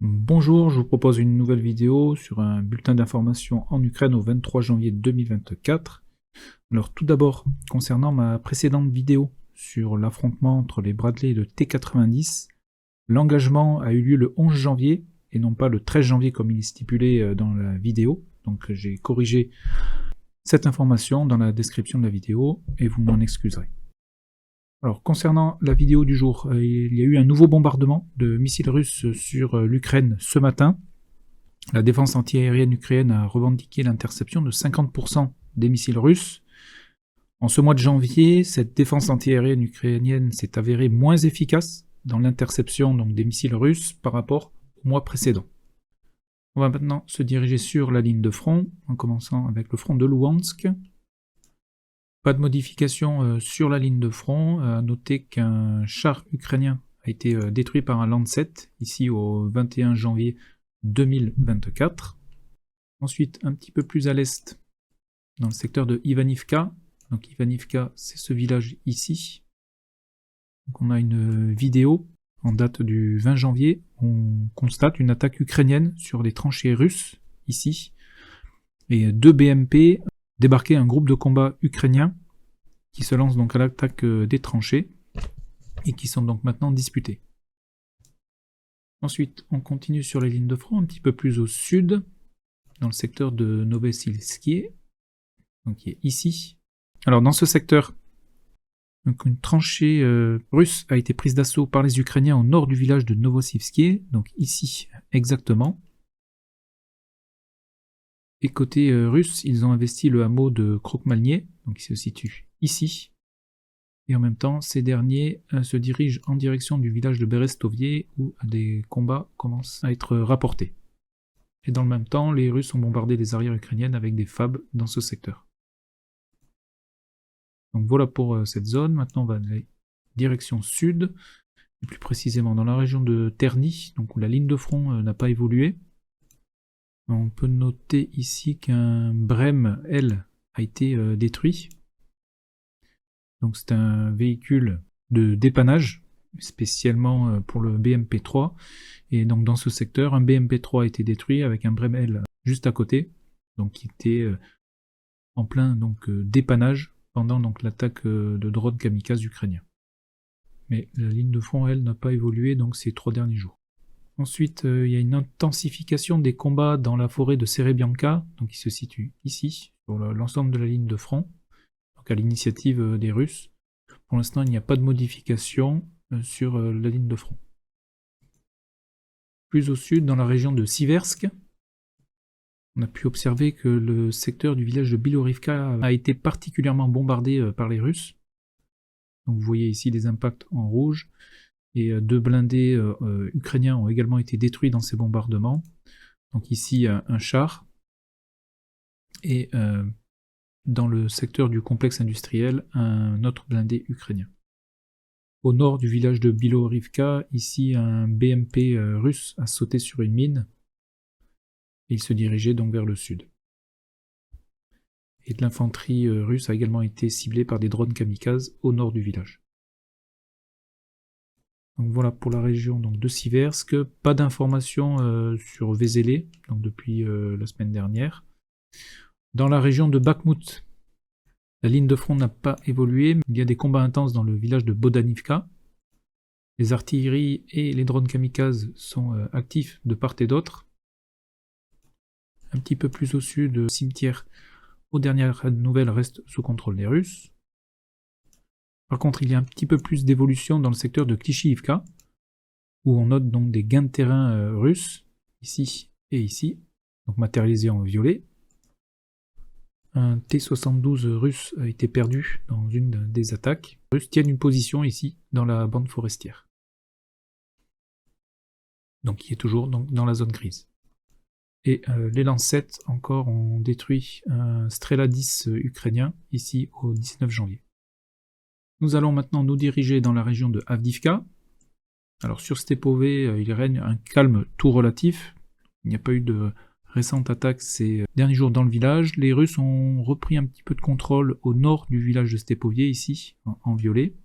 Bonjour, je vous propose une nouvelle vidéo sur un bulletin d'information en Ukraine au 23 janvier 2024. Alors tout d'abord, concernant ma précédente vidéo sur l'affrontement entre les Bradley et le T-90, l'engagement a eu lieu le 11 janvier et non pas le 13 janvier comme il est stipulé dans la vidéo. Donc j'ai corrigé cette information dans la description de la vidéo et vous m'en excuserez. Alors, concernant la vidéo du jour, il y a eu un nouveau bombardement de missiles russes sur l'Ukraine ce matin. La défense antiaérienne ukrainienne a revendiqué l'interception de 50% des missiles russes. En ce mois de janvier, cette défense antiaérienne ukrainienne s'est avérée moins efficace dans l'interception des missiles russes par rapport au mois précédent. On va maintenant se diriger sur la ligne de front, en commençant avec le front de Luhansk. Pas de modification sur la ligne de front. À noter qu'un char ukrainien a été détruit par un Lancet, ici au 21 janvier 2024. Ensuite, un petit peu plus à l'est, dans le secteur de Ivanivka. Donc Ivanivka, c'est ce village ici. Donc on a une vidéo en date du 20 janvier. On constate une attaque ukrainienne sur les tranchées russes, ici. Et 2 BMP débarquer un groupe de combat ukrainien qui se lance donc à l'attaque des tranchées et qui sont donc maintenant disputés. Ensuite, on continue sur les lignes de front un petit peu plus au sud, dans le secteur de Novosibirsk, donc qui est ici. Alors dans ce secteur, donc une tranchée russe a été prise d'assaut par les Ukrainiens au nord du village de Novosibirsk, donc ici exactement. Et côté russe, ils ont investi le hameau de Krokmalny, donc il se situe ici. Et en même temps, ces derniers se dirigent en direction du village de Berestovie où des combats commencent à être rapportés. Et dans le même temps, les Russes ont bombardé les arrières ukrainiennes avec des FAB dans ce secteur. Donc voilà pour cette zone. Maintenant, on va aller direction sud, et plus précisément dans la région de Terny, donc où la ligne de front n'a pas évolué. On peut noter ici qu'un Brem L a été détruit. Donc c'est un véhicule de dépannage, spécialement pour le BMP3. Et donc dans ce secteur, un BMP3 a été détruit avec un Brem L juste à côté, donc qui était en plein dépannage pendant l'attaque de drones kamikazes ukrainiens. Mais la ligne de front, elle, n'a pas évolué ces 3 derniers jours. Ensuite, il y a une intensification des combats dans la forêt de Serebianka, donc qui se situe ici, sur l'ensemble de la ligne de front, donc à l'initiative des Russes. Pour l'instant, il n'y a pas de modification sur la ligne de front. Plus au sud, dans la région de Siversk, on a pu observer que le secteur du village de Bilorivka a été particulièrement bombardé par les Russes. Donc vous voyez ici des impacts en rouge. Et 2 blindés ukrainiens ont également été détruits dans ces bombardements. Donc ici, un char. Et dans le secteur du complexe industriel, un autre blindé ukrainien. Au nord du village de Bilorivka, ici, un BMP russe a sauté sur une mine. Et il se dirigeait donc vers le sud. Et de l'infanterie russe a également été ciblée par des drones kamikazes au nord du village. Donc voilà pour la région de Siversk. Pas d'informations sur Vézelé, depuis la semaine dernière. Dans la région de Bakhmut, la ligne de front n'a pas évolué, mais il y a des combats intenses dans le village de Bodanivka. Les artilleries et les drones kamikazes sont actifs de part et d'autre. Un petit peu plus au sud, le cimetière, aux dernières nouvelles, reste sous contrôle des Russes. Par contre, il y a un petit peu plus d'évolution dans le secteur de Klishivka, où on note des gains de terrain russes, ici et ici, donc matérialisés en violet. Un T-72 russe a été perdu dans une des attaques. Les Russes tiennent une position ici, dans la bande forestière. Donc qui est toujours dans la zone grise. Et les Lancet encore ont détruit un Strela 10 ukrainien, ici au 19 janvier. Nous allons maintenant nous diriger dans la région de Avdiivka. Alors sur Stepové, il règne un calme tout relatif. Il n'y a pas eu de récente attaque ces derniers jours dans le village. Les Russes ont repris un petit peu de contrôle au nord du village de Stepovier, ici, en violet.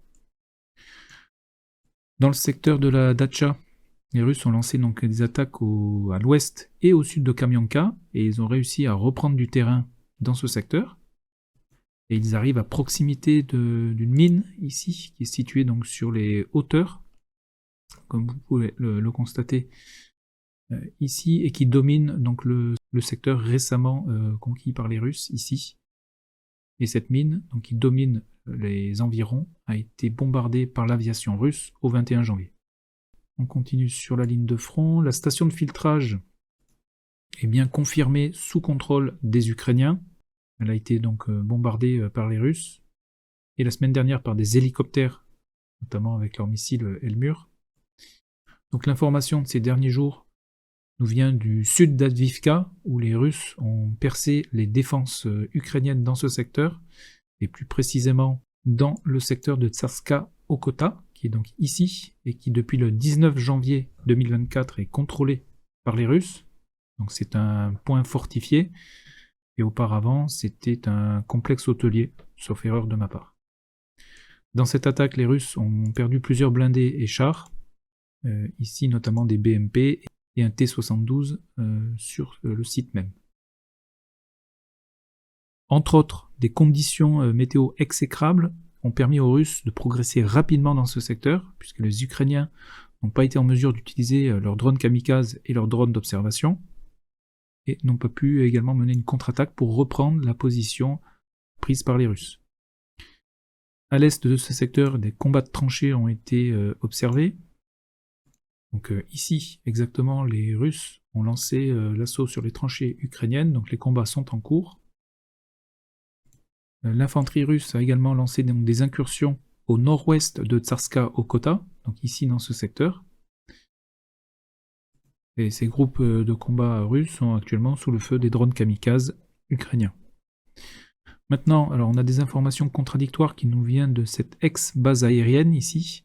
Dans le secteur de la Dacha, Les Russes ont lancé donc des attaques à l'ouest et au sud de Kamianka, et ils ont réussi à reprendre du terrain dans ce secteur. Et ils arrivent à proximité d'une mine ici, qui est située donc sur les hauteurs, comme vous pouvez le constater ici, et qui domine donc le secteur récemment conquis par les Russes ici. Et cette mine, donc, qui domine les environs, a été bombardée par l'aviation russe au 21 janvier. On continue sur la ligne de front. La station de filtrage est bien confirmée sous contrôle des Ukrainiens. Elle a été donc bombardée par les Russes. Et la semaine dernière par des hélicoptères, notamment avec leur missile Elmur. Donc l'information de ces derniers jours nous vient du sud d'Avdiivka, où les Russes ont percé les défenses ukrainiennes dans ce secteur, et plus précisément dans le secteur de Tsarska-Okota, qui est donc ici, et qui depuis le 19 janvier 2024 est contrôlé par les Russes. Donc c'est un point fortifié, et auparavant c'était un complexe hôtelier, sauf erreur de ma part. Dans cette attaque, les Russes ont perdu plusieurs blindés et chars, ici notamment des BMP et un T-72 sur le site même. Entre autres, des conditions météo exécrables ont permis aux Russes de progresser rapidement dans ce secteur, puisque les Ukrainiens n'ont pas été en mesure d'utiliser leurs drones kamikazes et leurs drones d'observation, et n'ont pas pu également mener une contre-attaque pour reprendre la position prise par les Russes. À l'est de ce secteur, des combats de tranchées ont été observés. Donc ici, exactement, les Russes ont lancé l'assaut sur les tranchées ukrainiennes, donc les combats sont en cours. L'infanterie russe a également lancé donc, des incursions au nord-ouest de Tsarska-Okota, donc ici dans ce secteur. Et ces groupes de combat russes sont actuellement sous le feu des drones kamikazes ukrainiens. Maintenant, alors on a des informations contradictoires qui nous viennent de cette ex-base aérienne ici.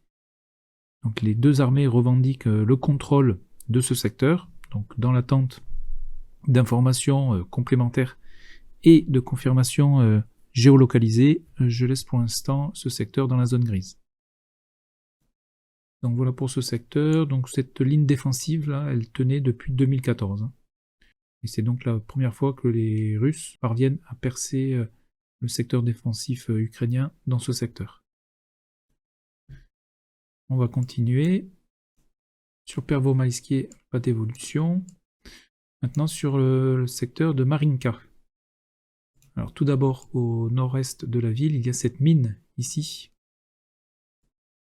Donc les deux armées revendiquent le contrôle de ce secteur, donc dans l'attente d'informations complémentaires et de confirmations géolocalisées. Je laisse pour l'instant ce secteur dans la zone grise. Donc voilà pour ce secteur. Donc cette ligne défensive là, elle tenait depuis 2014. Et c'est donc la première fois que les Russes parviennent à percer le secteur défensif ukrainien dans ce secteur. On va continuer. Sur Pervomaïskié, pas d'évolution. Maintenant sur le secteur de Marinka. Alors tout d'abord au nord-est de la ville, il y a cette mine ici,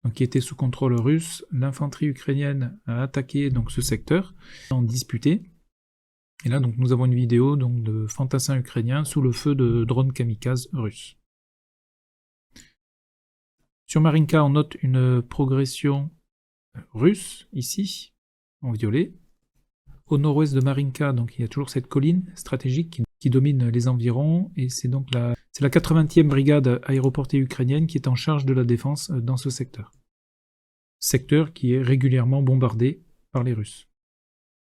donc, qui était sous contrôle russe. L'infanterie ukrainienne a attaqué donc ce secteur, en disputé. Et là donc nous avons une vidéo donc, de fantassins ukrainiens sous le feu de drones kamikazes russes. Sur Marinka, on note une progression russe, ici, en violet. Au nord-ouest de Marinka, donc, il y a toujours cette colline stratégique qui domine les environs, et c'est donc la 80e brigade aéroportée ukrainienne qui est en charge de la défense dans ce secteur. Secteur qui est régulièrement bombardé par les Russes,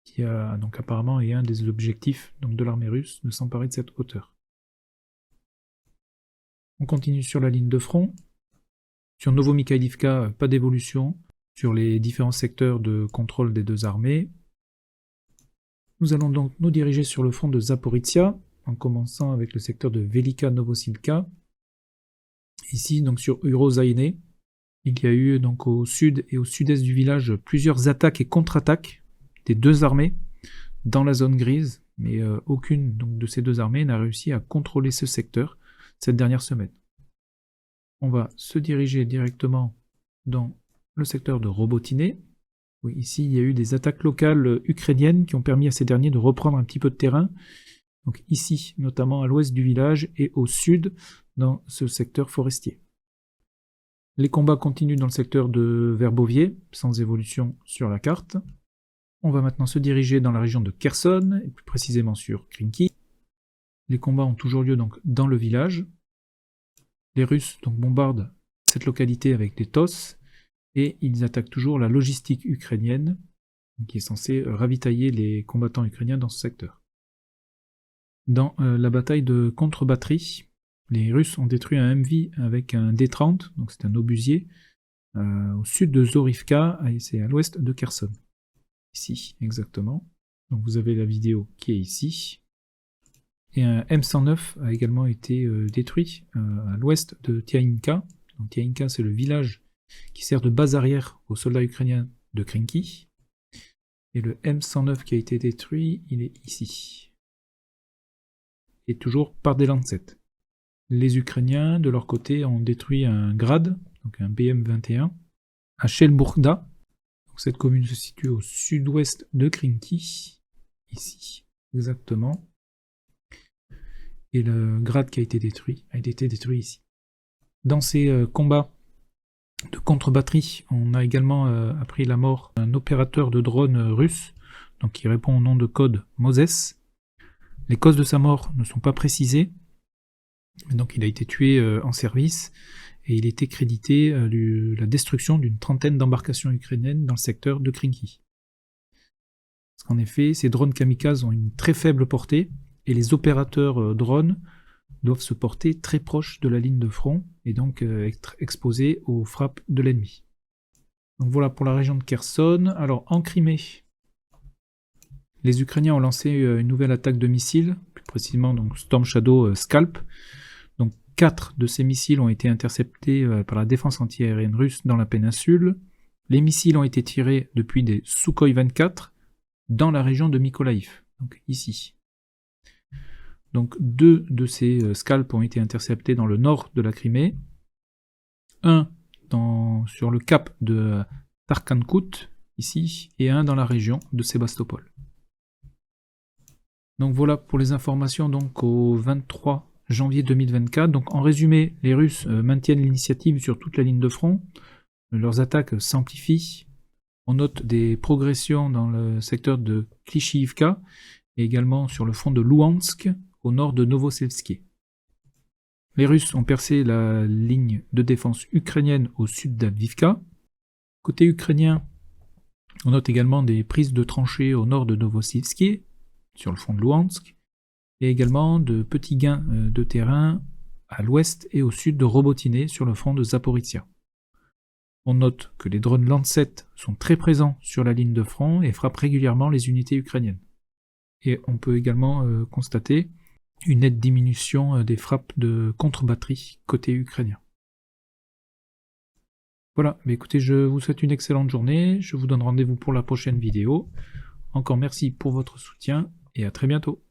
qui a donc apparemment est un des objectifs donc, de l'armée russe de s'emparer de cette hauteur. On continue sur la ligne de front. Sur Novomikhaïlivka, pas d'évolution sur les différents secteurs de contrôle des deux armées. Nous allons donc nous diriger sur le front de Zaporizhia, en commençant avec le secteur de Velika Novosilka. Ici, donc sur Urozaïne, il y a eu donc au sud et au sud-est du village plusieurs attaques et contre-attaques des deux armées dans la zone grise, mais aucune donc, de ces deux armées n'a réussi à contrôler ce secteur cette dernière semaine. On va se diriger directement dans le secteur de Robotyne. Oui, ici, il y a eu des attaques locales ukrainiennes qui ont permis à ces derniers de reprendre un petit peu de terrain. Donc ici, notamment à l'ouest du village et au sud, dans ce secteur forestier. Les combats continuent dans le secteur de Verbovier, sans évolution sur la carte. On va maintenant se diriger dans la région de Kherson, et plus précisément sur Krinky. Les combats ont toujours lieu donc dans le village. Les Russes donc bombardent cette localité avec des TOS, et ils attaquent toujours la logistique ukrainienne, qui est censée ravitailler les combattants ukrainiens dans ce secteur. Dans la bataille de contre-batterie, les Russes ont détruit un MV avec un D-30, donc c'est un obusier, au sud de Zorivka, et c'est à l'ouest de Kherson. Ici, exactement. Donc vous avez la vidéo qui est ici. Et un M109 a également été détruit à l'ouest de Tiaïnka. Donc Tiaïnka, c'est le village qui sert de base arrière aux soldats ukrainiens de Krinky. Et le M109 qui a été détruit, il est ici. Et toujours par des Lancet. Les Ukrainiens, de leur côté, ont détruit un Grad, donc un BM-21, à Shelburda. Cette commune se situe au sud-ouest de Krinky, ici, exactement. Et le Grad qui a été détruit ici. Dans ces combats de contre-batterie, on a également appris la mort d'un opérateur de drone russe, donc qui répond au nom de code Moses. Les causes de sa mort ne sont pas précisées, donc il a été tué en service, et il était crédité de la destruction d'une trentaine d'embarcations ukrainiennes dans le secteur de Krinky. Parce qu'en effet, ces drones kamikazes ont une très faible portée, et les opérateurs drones doivent se porter très proche de la ligne de front, et donc être exposés aux frappes de l'ennemi. Donc voilà pour la région de Kherson. Alors en Crimée, les Ukrainiens ont lancé une nouvelle attaque de missiles, plus précisément donc Storm Shadow Scalp. Donc 4 de ces missiles ont été interceptés par la défense antiaérienne russe dans la péninsule. Les missiles ont été tirés depuis des Sukhoi 24 dans la région de Mykolaïv, donc ici. Donc 2 de ces scalps ont été interceptés dans le nord de la Crimée, un sur le cap de Tarkhankut, ici, et un dans la région de Sébastopol. Donc voilà pour les informations donc au 23 janvier 2024. Donc en résumé, les Russes maintiennent l'initiative sur toute la ligne de front, leurs attaques s'amplifient, on note des progressions dans le secteur de Klishivka et également sur le front de Louhansk, au nord de Novosibirsk. Les Russes ont percé la ligne de défense ukrainienne au sud d'Avdiivka. Côté ukrainien, on note également des prises de tranchées au nord de Novosibirsk, sur le front de Louhansk, et également de petits gains de terrain à l'ouest et au sud de Robotyne sur le front de Zaporizhia. On note que les drones Lancet sont très présents sur la ligne de front et frappent régulièrement les unités ukrainiennes. Et on peut également constater une nette diminution des frappes de contre-batterie côté ukrainien. Voilà, mais écoutez, je vous souhaite une excellente journée, je vous donne rendez-vous pour la prochaine vidéo. Encore merci pour votre soutien et à très bientôt.